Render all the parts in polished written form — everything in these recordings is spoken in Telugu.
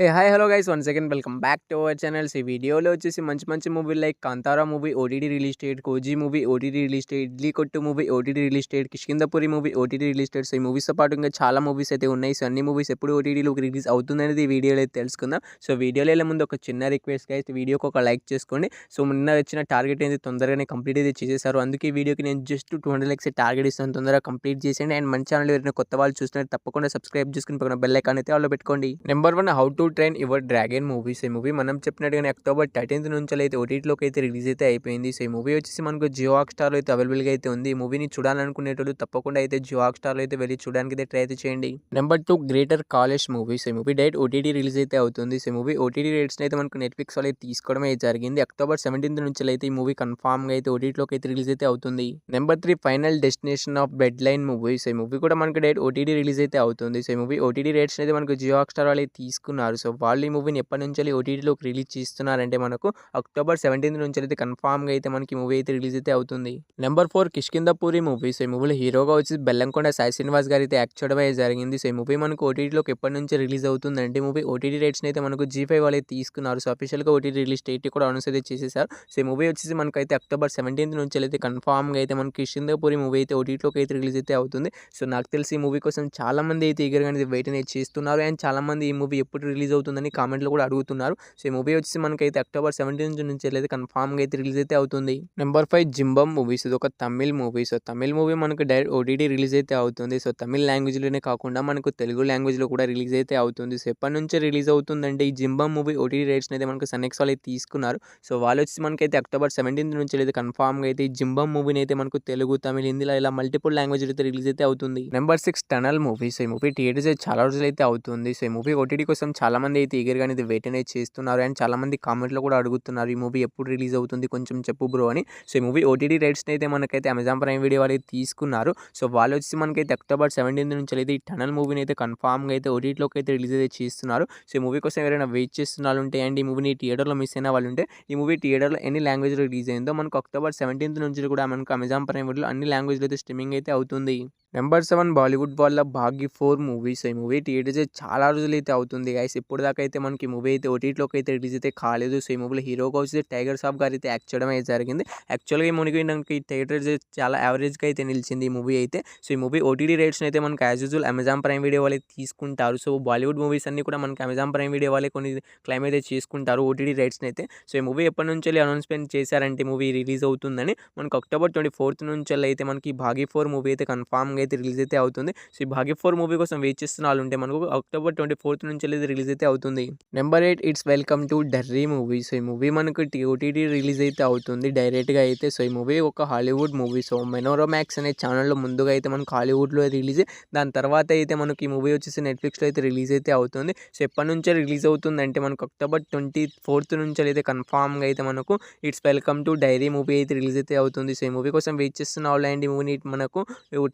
Hi hello guys once again welcome back to our channels. ఈ వీడియోలో వచ్చేసి మంచి మంచి మూవీలు like Kantara movie OTT release date, కోజీ movie OTT release date, Idli Kottu movie OTT release date, Kishkindhapuri movie OTT release date. So ఈ మూవీస్తో పాటు ఇంకా చాలా మూవీస్ అయితే ఉన్నాయి. సో అన్ని మూవీస్ ఎప్పుడు ఓటీటీలోకి రిలీజ్ అవుతుంది అనేది ఈ వీడియోలో అయితే తెలుసుకుందాం. సో వీడియోలో వెళ్ళే ముందు ఒక చిన్న రిక్వెస్ట్ గైస్, వీడియోకి ఒక లైక్ చేసుకోండి. సో నిన్న వచ్చిన టార్గెట్ అనేది తొందరగానే కంప్లీట్ అయితే చేసేసారు. అందుకే ఈ వీడియోకి నేను జస్ట్ 200 లైక్స్ టార్గెట్ ఇస్తాను, తొందరగా కంప్లీట్ చేసేయండి. అండ్ మన ఛానల్ ఎవరైనా కొత్త వాళ్ళు చూస్తున్నారు తప్పకుండా సబ్స్క్రైబ్ చేసుకుని పక్కన బెల్ ఐకాన్ అయితే ఆల్లో పెట్టుకోండి. Number 1, how to train your dragon movies. ఈ మూవీ మనం చెప్పినట్టుగానే అక్టోబర్ 13th నుంచి అయితే ఓటీటీలోకి అయితే రిలీజ్ అయితే అయిపోయింది. సో ఈ మూవీ వచ్చేసి మనకు జియో హాట్‌స్టార్లో అయితే అవైలబుల్గా అయితే ఉంది. ఈ మూవీని చూడాలనుకునేటోళ్ళు తప్పకుండా అయితే జియో హాట్‌స్టార్లో అయితే వెళ్ళి చూడడానికి అయితే ట్రై అయితే చేయండి. Number 2, greater college movies. ఈ మూవీ డైరెక్ట్ ఓటీటీ రిలీజ్ అయితే అవుతుంది. సో ఈ మూవీ ఓటీటీ రేట్స్ని అయితే మనకు నెట్ఫ్లిక్స్ వాళ్ళు అయితే తీసుకోవడం అయితే జరిగింది. అక్టోబర్ 17th నుంచి అయితే ఈ మూవీ కన్ఫామ్గా అయితే ఓటీటీలోకి అయితే రిలీజ్ అయితే అవుతుంది. Number 3, final destination of bed line movies. ఈ మూవీ కూడా మనకు డైరెక్ట్ ఓటీటీ రిలీజ్ అయితే అవుతుంది. సో ఈ మూవీ ఓటీటీ రేట్స్ అయితే మనకు జియో హాట్‌స్టార్ వాళ్ళు అయితే తీసుకున్నారు. సో వాళ్ళు ఈ మూవీని ఎప్పటి నుంచి ఓటీటీలోకి రిలీజ్ చేస్తున్నారంటే మనకు అక్టోబర్ 17th నుంచి అయితే కన్ఫామ్గా అయితే మనకి మూవీ అయితే రిలీజ్ అయితే అవుతుంది. Number 4, Kishkindhapuri movies. ఈ మూవీలో హీరోగా వచ్చి బెల్లంకొండ సాయి శ్రీనివాస్ గారు అయితే యాక్ట్ చేయడం అయితే జరిగింది. సో ఈ మూవీ మనకు ఓటీటీలోకి ఎప్పటి నుంచి రిలీజ్ అవుతుందంటే మూవీ ఓటీటీ రేట్స్ని అయితే మనకు G5 వాళ్ళు అయితే తీసుకున్నారు. సో అఫీషియల్గా ఓటీటీ రిలీజ్ డేట్ కూడా అనౌన్స్ అయితే చేసేసారు. సో ఈ మూవీ వచ్చేసి మనకైతే అక్టోబర్ 17th నుంచి అయితే కన్ఫామ్గా అయితే మనకి కిష్కిందపురి మూవీ అయితే ఓటీటీలోకి అయితే రిలీజ్ అయితే అవుతుంది. సో నాకు తెలిసి ఈ మూవీ కోసం చాలా మంది అయితే ఈగర్గా వెయిట్ అనేది చేస్తున్నారు. అండ్ చాలా మంది ఈ మూవీ ఎప్పుడు రిలీజ్ అవుతుందని కామెంట్లో కూడా అడుగుతున్నారు. సో ఈ మూవీ వచ్చేసి మనకైతే అక్టోబర్ 17th నుంచి అయితే కన్ఫామ్గా అయితే రిలీజ్ అయితే అవుతుంది. నెంబర్ 5, జింబమ్ మూవీస్. ఇది ఒక Tamil movie. So Tamil movie మనకు డైరెక్ట్ ఓటీటీ రిలీజ్ అయితే అవుతుంది. సో తమిళ్ లాంగ్వేజ్లోనే కాకుండా మనకు తెలుగు లాంగ్వేజ్లో కూడా రిలీజ్ అయితే అవుతుంది. సో ఎప్పటి నుంచి రిలీజ్ అవుతుందంటే ఈ జింబమ్ మూవీ ఓటీటీ రేట్స్ని అయితే మనకు సన్నెక్స్ వాళ్ళు అయితే తీసుకున్నారు. సో వాళ్ళు వచ్చి మనకైతే అక్టోబర్ 17th నుంచి అయితే కన్ఫామ్గా అయితే ఈ జింబమ్ మూవీని అయితే మనకు తెలుగు, తమిళ్, హిందీలో ఇలా మల్టిపుల్ లాంగ్వేజ్లో అయితే రిలీజ్ అయితే అవుతుంది. Number 6, tunnel movies. ఈ మూవీ థియేటర్స్ అయితే చాలా రోజులు అయితే అవుతుంది. సో ఈ మూవీ ఓటీటీ కోసం చాలా మంది అయితే ఈగర్గా అనేది వెయిట్ అనేది చేస్తున్నారు. అండ్ చాలా మంది కామెంట్లో కూడా అడుగుతున్నారు ఈ మూవీ ఎప్పుడు రిలీజ్ అవుతుంది కొంచెం చెప్పు బ్రో అని. సో ఈ మూవీ ఓటీటీ రైట్స్ని అయితే మనకైతే అమెజాన్ ప్రైమ్ వీడియో వాళ్ళు తీసుకున్నారు. సో వాళ్ళు వచ్చి మనకైతే అక్టోబర్ 17th నుంచి అయితే ఈ టనల్ మూవీని అయితే కన్ఫామ్గా అయితే ఓటీటీలోకి అయితే రిలీజ్ అయితే చేస్తున్నారు. సో ఈ మూవీ కోసం ఎవరైనా వెయిట్ చేస్తున్న వాళ్ళు ఉంటే అండ్ ఈ మూవీని థియేటర్లో మిస్ అయిన వాళ్ళు ఉంటే ఈ మూవీ థియేటర్లో ఎన్ని లాంగ్వేజ్లో రిలీజ్ అయిందో మనకు అక్టోబర్ 17th నుంచి కూడా మనకు అమెజాన్ ప్రైమ్ వీడియోలో అన్ని లాంగ్వేజ్లో అయితే స్ట్రీమింగ్ అయితే అవుతుంది. నెంబర్ 7, బాలీవుడ్ వాళ్ళ భాగ్య 4 మూవీస్. ఈ మూవీ థియేటర్స్ చాలా రోజులు అయితే అవుతుంది గైస్. ఇప్పుడు దాకా అయితే మనకి మూవీ అయితే ఓటీటీలోకి అయితే రిలీజ్ అయితే కాలేదు. సో ఈ మూవీలో హీరోగా వచ్చి టైగర్ శ్రాఫ్ గారు అయితే యాక్ట్ చేయడం అయితే జరిగింది. యాక్చువల్గా ఈ మూవీకి మనకి థియేటర్స్ చాలా యావరేజ్గా అయితే నిలిచింది ఈ మూవీ అయితే. సో ఈ మూవీ ఓటీటీ రేట్స్ని అయితే మనకి as usual Amazon prime video వాళ్ళే తీసుకుంటారు. సో బాలీవుడ్ మూవీస్ అన్ని కూడా మనకి అమెజాన్ ప్రైమ్ వీడియో వాళ్ళే కొన్ని క్లైమ్ అయితే చేసుకుంటారు ఓటీటీ రేట్స్ని అయితే. సో ఈ మూవీ ఎప్పటి నుంచి అనౌన్స్మెంట్ చేశారంటే మూవీ రిలీజ్ అవుతుందని మనకు అక్టోబర్ 24th నుంచి అయితే మనకి భాగ్య 4 మూవీ అయితే కన్ఫామ్గా అయితే రిలీజ్ అయితే అవుతుంది. సో ఈ భాగ్య 4 మూవీ కోసం వెయిట్ చేస్తున్న వాళ్ళు ఉంటే మనకు అక్టోబర్ 24th నుంచి రిలీజ్ అయితే అవుతుంది. Number 8, it's welcome to Derry movie. So ఈ మూవీ మనకు ఓటీటీ రిలీజ్ అయితే అవుతుంది డైరెక్ట్గా అయితే. సో ఈ మూవీ ఒక హాలీవుడ్ మూవీ. సో మెనోరోమాక్స్ అనే ఛానల్లో ముందుగా అయితే మనకు హాలీవుడ్లో రిలీజ్, దాని తర్వాత అయితే మనకి ఈ మూవీ వచ్చేసి నెట్ఫ్లిక్స్లో అయితే రిలీజ్ అయితే అవుతుంది. సో ఎప్పటి నుంచే రిలీజ్ అవుతుంది అంటే మనకు అక్టోబర్ 24th నుంచి అయితే కన్ఫామ్గా అయితే మనకు it's welcome to diary movie అయితే రిలీజ్ అయితే అవుతుంది. సో ఈ మూవీ కోసం వెయిట్ చేస్తున్న వాళ్ళు అండ్ ఈ మూవీని మనకు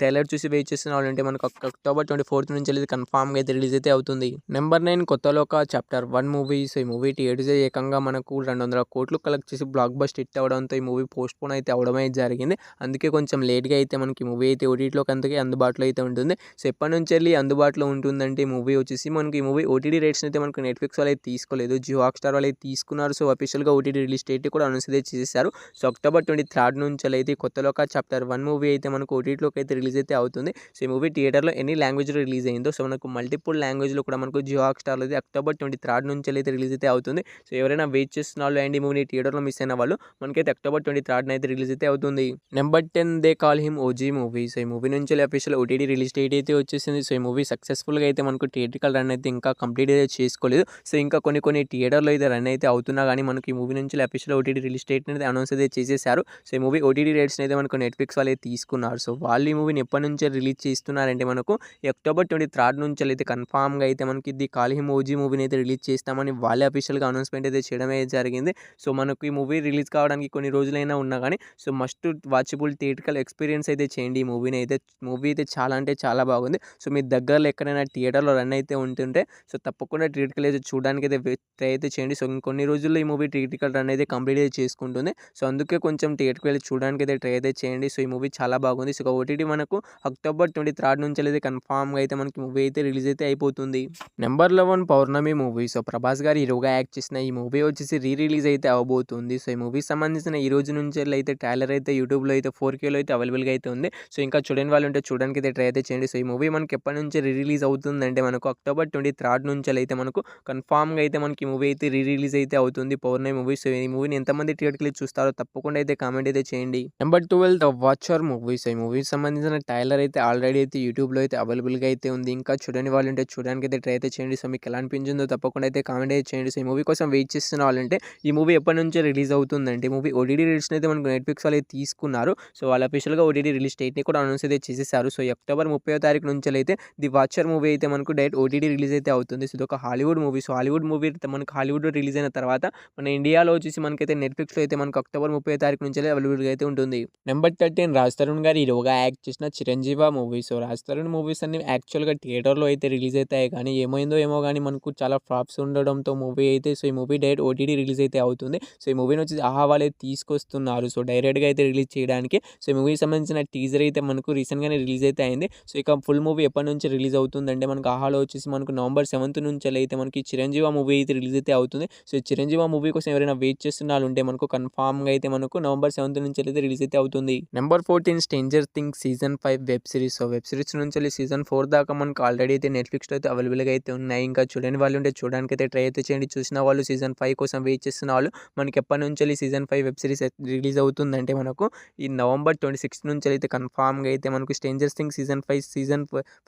ట్రైలర్ చూసి వెయిట్ చేస్తున్న వాళ్ళు అంటే మనకు అక్టోబర్ 24th నుంచి అయితే కన్ఫామ్గా అయితే రిలీజ్ అయితే అవుతుంది. Number 9, Kothaloka chapter 1 movie. So ఈ మూవీ థియేటర్స్ ఏకంగా మనకు 200 కోట్లు కలెక్ట్ చేసి బ్లాక్ బస్టర్ హిట్ అవడంతో ఈ మూవీ పోస్ట్ పోన్ అయితే అవడం అయితే జరిగింది. అందుకే కొంచెం లేట్గా అయితే మనకి మూవీ అయితే ఓటీటీలోకి అంతకే అందుబాటులో అయితే ఉంటుంది. సో ఎప్పటి నుంచి అందుబాటులో ఉంటుందంటే ఈ మూవీ వచ్చేసి మనకి ఈ మూవీ ఓటీటీ రేట్స్ అయితే మనకు నెట్ఫ్లిక్స్ వాళ్ళు అయితే తీసుకోలేదు, జియో హాట్‌స్టార్ వాళ్ళు అయితే తీసుకున్నారు. సో అఫీషియల్గా ఓటీటీ రిలీజ్ డేట్ కూడా అనౌన్స్ అయితే చేశారు. సో అక్టోబర్ 23rd నుంచి అయితే కొత్తలోక చాప్టర్ 1 మూవీ అయితే మనకు ఓటీటీలోకి అయితే రిలీజ్ అయితే అవుతుంది. సో ఈ మూవీ థియేటర్లో ఎన్ని లాంగ్వేజ్లో రిలీజ్ అయిందో సో మనకు మల్టిపుల్ లాంగ్వేజ్లో కూడా మనకు జియో హాట్‌స్టార్లో అయితే అక్టోబర్ 23rd నుంచి అయితే రిలీజ్ అయితే అవుతుంది. సో ఎవరైనా వెయిట్ చేస్తున్న వాళ్ళు అండ్ ఈ మూవీని థియేటర్లో మిస్ అయిన వాళ్ళు మనకైతే అక్టోబర్ 23rd అయితే రిలీజ్ అయితే అవుతుంది. Number 10, they call him OG movie. So ఈ మూవీ నుంచి అఫీషియల్ ఓటీటీ రిలీజ్ డేట్ అయితే వచ్చేసింది. సో ఈ మూవీ సక్సెస్ఫుల్గా అయితే మనకు థియేట్రికల్ రన్ అయితే ఇంకా కంప్లీట్ అయితే చేసుకోలేదు. సో ఇంకా కొన్ని థియేటర్లో అయితే రన్ అయితే అవుతున్నా కానీ మనకి ఈ మూవీ నుంచి అఫీషియల్ ఓటీటీ రిలీజ్ డేట్ అయితే అనౌన్స్ అయితే చేసేసారు. సో ఈ మూవీ ఓటీటీ రేట్స్ని అయితే మనకు నెట్ఫ్లిక్స్ వాళ్ళు అయితే తీసుకున్నారు. సో వాళ్ళు ఈ మూవీని ఎప్పటి నుంచి రిలీజ్ చేస్తున్నారంటే మనకు అక్టోబర్ 23rd నుంచి అయితే కన్ఫామ్గా అయితే మనకి ది కాల్ హిమ్ ఓజీ మూవీని అయితే రిలీజ్ చేస్తామని వాళ్ళే అఫీషియల్గా అనౌన్స్మెంట్ అయితే చేయడం అయితే జరిగింది. సో మనకు ఈ మూవీ రిలీజ్ కావడానికి కొన్ని రోజులైనా ఉన్నా కానీ so must watchable theatrical experience అయితే చేయండి ఈ మూవీని అయితే. మూవీ అయితే చాలా అంటే చాలా బాగుంది. సో మీ దగ్గరలో ఎక్కడైనా థియేటర్లో రన్ అయితే ఉంటుంటే సో తప్పకుండా థియేట్రికల్ అయితే చూడడానికి అయితే ట్రై అయితే చేయండి. సో ఇంకొన్ని రోజుల్లో ఈ మూవీ థియేట్రికల్ రన్ అయితే కంప్లీట్ అయితే చేసుకుంటుంది. సో అందుకే కొంచెం థియేట్రికల్ చూడడానికి అయితే ట్రై అయితే చేయండి. సో ఈ మూవీ చాలా బాగుంది. సో ఓటీటీ మనకు అక్టోబర్ 23rd నుంచి అయితే కన్ఫామ్గా అయితే మనకి మూవీ అయితే రిలీజ్ అయితే అయిపోతుంది. నెంబర్ 11, పౌర్ణమి మూవీ. సో, ప్రభాస్ గారు హీరోగా యాక్ట్ చేసిన ఈ మూవీ వచ్చేసి రిలీజ్ అయితే అవ్వబోతుంది. సో, ఈ మూవీకి సంబంధించిన ఈ రోజు నుంచెల్లయితే ట్రైలర్ అయితే యూట్యూబ్‌లో అయితే 4Kలో అయితే అవైలబుల్‌గా అయితే ఉంది. సో, ఇంకా చూడని వాళ్ళు ఉంటే చూడడానికి అయితే ట్రై అయితే చేయండి. సో, ఈ మూవీ మనకి ఎప్పటి నుంచి రిలీజ్ అవుతుందంటే మనకు అక్టోబర్ 23 నుంచెలైతే మనకు కన్ఫర్మ్‌గా అయితే మనకి ఈ మూవీ అయితే రిలీజ్ అయితే అవుతుంది పౌర్ణమి మూవీ. సో, ఈ మూవీని ఎంతమంది థియేటర్‌కెళ్ళి చూస్తారో తప్పకుండా అయితే కామెంట్ అయితే చేయండి. Number 12 the watcher movie. So, ఈ మూవీకి సంబంధించిన ట్రైలర్ అయితే ఆల్రెడీ అయితే యూట్యూబ్‌లో అయితే అవైలబుల్‌గా అయితే ఉంది. ఇంకా చూడని వాళ్ళు ఉంటే చూడడానికి అయితే ట్రై అయితే చేయండి. సో, మీకు ఎలా అనిపించిందో తప్పకుండా అయితే కామెంట్ అయితే చేయండి. సో, ఈ మూవీ కోసం వెయిట్ చేస్తున్న వాళ్ళంటే ఈ మూవీ ఎప్పటి నుంచో రిలీజ్ అవుతుందంటే ఈ మూవీ ఓటీటీ రిలీజ్‌ని అయితే మనకు నెట్‌ఫ్లిక్స్ వాళ్ళు అయితే తీసుకున్నారు. సో, వాళ్ళు అఫీషియల్‌గా ఓటీటీ రిలీజ్ డేట్‌ని కూడా అనౌన్స్ అయితే చేసేసారు. సో, ఈ అక్టోబర్ 30వ తారీఖు నుంచెలైతే ది వాచర్ మూవీ అయితే మనకు డైరెక్ట్ ఓటీటీ రిలీజ్ అయితే అవుతుంది. సో, ఇదొక Hollywood movie. So, Hollywood movie మనకు హాలీవుడ్‌లో రిలీజ్ అయిన తర్వాత మన ఇండియాలో వచ్చేసి మనకైతే నెట్‌ఫ్లిక్స్‌లో అయితే మనకు అక్టోబర్ 30వ తారీఖు నుంచెలే అవైలబుల్‌గా అయితే ఉంటుంది. నెంబర్ 13 రాజ్ తరుణ్ గారు హీరోగా యాక్ట్ చేసిన Chiranjeeva movie. So, Raj Tarun movies అన్ని యాక్చువల్‌గా థియేటర్‌లో అయితే రిలీజ్ అవుతాయి కానీ ఏమైందో ఏమో గానీ మనకు చాలా ఫ్లాప్స్ ఉండడంతో మూవీ అయితే సో, ఈ మూవీ డైరెక్ట్ ఓటీటీ రిలీజ్ అయితే అవుతుంది. సో, ఈ మూవీని వచ్చేసి ఆహా వాళ్ళే తీసుకొస్తున్నారు. సో, డైరెక్ట్‌గా అయితే రిలీజ్ చేయడానికి. సో, ఈ మూవీకి సంబంధించిన టీజర్ అయితే మనకు రీసెంట్‌గానే రిలీజ్ అయితే అయింది. సో, ఇక ఫుల్ మూవీ ఎప్పటి నుంచి రిలీజ్ అవుతుందంటే మనకు ఆహాలో వచ్చేసి మనకు నవంబర్ 7 నుంచెలైతే మనకి చిరంజీవ మూవీ అయితే రిలీజ్ అయితే అవుతుంది. సో, చిరంజీవ మూవీ కోసం ఎవరైనా వెయిట్ చేస్తున్న వాళ్ళు ఉంటే మనకు కన్ఫర్మ్‌గా అయితే మనకు నవంబర్ 7 నుంచెలైతే రిలీజ్ అయితే అవుతుంది. Number 14 stranger things season 5 web series. So, web series నుంచెల్లి సీజన్ 4 దాకా మనకు ఆల్రెడీ అయితే నెట్‌ఫ్లిక్స్‌లో అయితే అవైలబుల్‌గా అయితే ఉన్నాయి. ఇంకా చూడని వాళ్ళు ఉంటే చూడడానికైతే ట్రై అయితే చేయండి. చూసిన వాళ్ళు సీజన్ 5 కోసం వెయిట్ చేస్తున్న వాళ్ళు మనకి ఎప్పటి నుంచెల్లి సీజన్ 5 వెబ్ సిరీస్ రిలీజ్ అవుతుందంటే మనకు ఈ నవంబర్ 26 నుంచెలైతే కన్ఫర్మ్‌గా అయితే మనకు స్ట్రేంజర్ థింగ్స్ సీజన్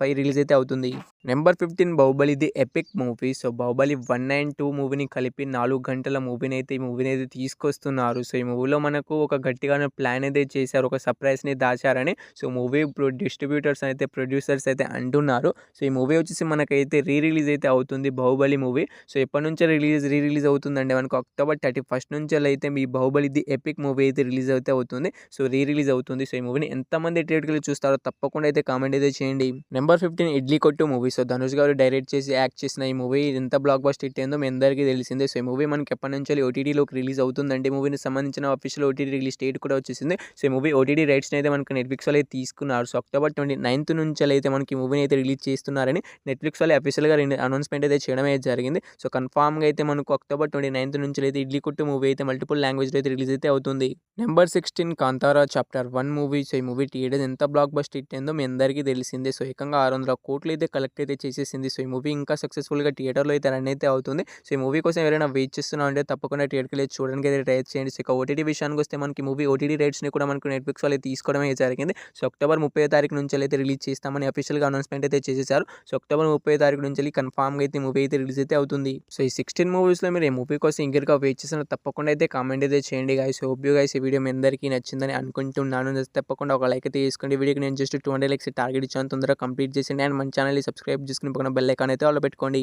5 రిలీజ్ అయితే అవుతుంది. Number 15 Baahubali the epic movie. So, Baahubali 1 and 2 మూవీని కలిపి 4 గంటల మూవీని అయితే తీసుకొస్తున్నారు. సో, ఈ మూవీలో మనకు ఒక గట్టిగానే ప్లాన్ అయితే చేశారు. ఒక సర్ప్రైజ్‌ని దాచారని సో, మూవీ డిస్ట్రిబ్యూటర్స్ అయితే ప్రొడ్యూసర్స్ అయితే అంటున్నారు. సో, ఈ మూవీ వచ్చేసి మనకైతే రిలీజ్ అయితే అవుతుంది బాహుబలి మూవీ. సో, ఎప్పటి నుంచో రిలీజ్ అవుతుందంటే మనకు అక్టోబర్ 31 నుంచెలైతే మీ బాహుబలి ది ఎపిక్ మూవీ అయితే రిలీజ్ అయితే అవుతుంది. సో, రిలీజ్ అవుతుంది. సో, ఈ మూవీని ఎంతమంది థియేటర్‌కెళ్ళి చూస్తారో తప్పకుండా అయితే కామెంట్ అయితే చేయండి. Number 15 idli Kottu movie. So, Dhanush గారు డైరెక్ట్ చేసి యాక్ట్ చేసిన ఈ మూవీ ఎంత బ్లాక్ బస్టర్ హిట్ అయిందో మీ అందరికీ తెలిసిందే. సో, ఈ మూవీ మనకి ఎప్పటి నుంచో ఓటీటీలోకి రిలీజ్ అవుతుందంటే ఈ మూవీకి సంబంధించిన అఫీషియల్ ఓటీటీ రిలీజ్ డేట్ కూడా వచ్చేసింది. సో, ఈ మూవీ ఓటీటీ రైట్స్‌ని అయితే మనకు నెట్‌ఫ్లిక్స్ వాళ్ళు అయితే తీసుకున్నారు. సో, అక్టోబర్ 29 నుంచెలైతే మనకి ఈ మూవీని అయితే రిలీజ్ చేస్తున్నారని నెట్‌ఫ్లిక్స్ వాళ్ళు అఫీషియల్‌గా అనౌన్స్‌మెంట్ అయితే చేయడం అయితే జరిగింది. సో, కన్ఫర్మ్‌గా అయితే మనకు అక్టోబర్ 29 నుంచెలైతే ఇడ్లీ కొట్టు మూవీ అయితే మల్టిపుల్ లాంగ్వేజ్‌లో అయితే రిలీజ్ అయితే అవుతుంది. Number 16 Kantara chapter 1 movie. So, ఈ మూవీ థియేటర్స్ ఎంత బ్లాక్ బస్టర్ హిట్ అయిందో మీ అందరికీ తెలిసిందే. సో, ఏకంగా 600 కోట్లు అయితే కలెక్ట్ అయితే చేసేసింది. సో, ఈ మూవీ ఇంకా సక్సెస్‌ఫుల్‌గా థియేటర్‌లో అయితే రన్ అయితే అవుతుంది. సో, ఈ మూవీ కోసం ఎవరైనా వెయిట్ చేస్తున్నారంటే తప్పకుండా థియేటర్‌కెళ్ళి చూడడానికి అయితే ట్రై చేయండి. సో, ఇక ఓటీటీ విషయానికి వస్తే మనకి మూవీ ఓటీటీ రైట్స్‌ని కూడా మనకు నెట్‌ఫ్లిక్స్ వాళ్ళు తీసుకోవడం అయితే జరిగింది. సో, అక్టోబర్ 30వ తారీఖు నుంచెలైతే రిలీజ్ చేస్తామని అఫీషియల్‌గా అనౌన్స్‌మెంట్ అయితే చేసేసారు. సో, అక్టోబర్ 30వ తారీఖు నుంచెల్లి కన్ఫర్మ్‌గా అయితే మూవీ అయితే రిలీజ్ అయితే అవుతుంది. సో, ఈ 16 మూవీస్‌లో మీరు ఈ మూవీ కోసం ఈగర్‌గా వెయిట్ చేస్తున్న తప్పకుండా అయితే కామెంట్ అయితే చేయండి గైస్. హోప్ యూ గైస్ ఈ వీడియో మీ అందరికీ నచ్చిందని అనుకుంటున్నాను. తప్పకుండా ఒక లైక్ అయితే చేసుకోండి. ఈ వీడియోకి నేను జస్ట్ 200 లైక్స్ టార్గెట్ ఇచ్చాను. తొందరగా కంప్లీట్ చేసేయండి. అండ్ మన ఛానల్‌ని సబ్స్క్రైబ్ చేసుకుని పక్కన బెల్ ఐకాన్ అయితే ఆల్‌లో పెట్టుకోండి.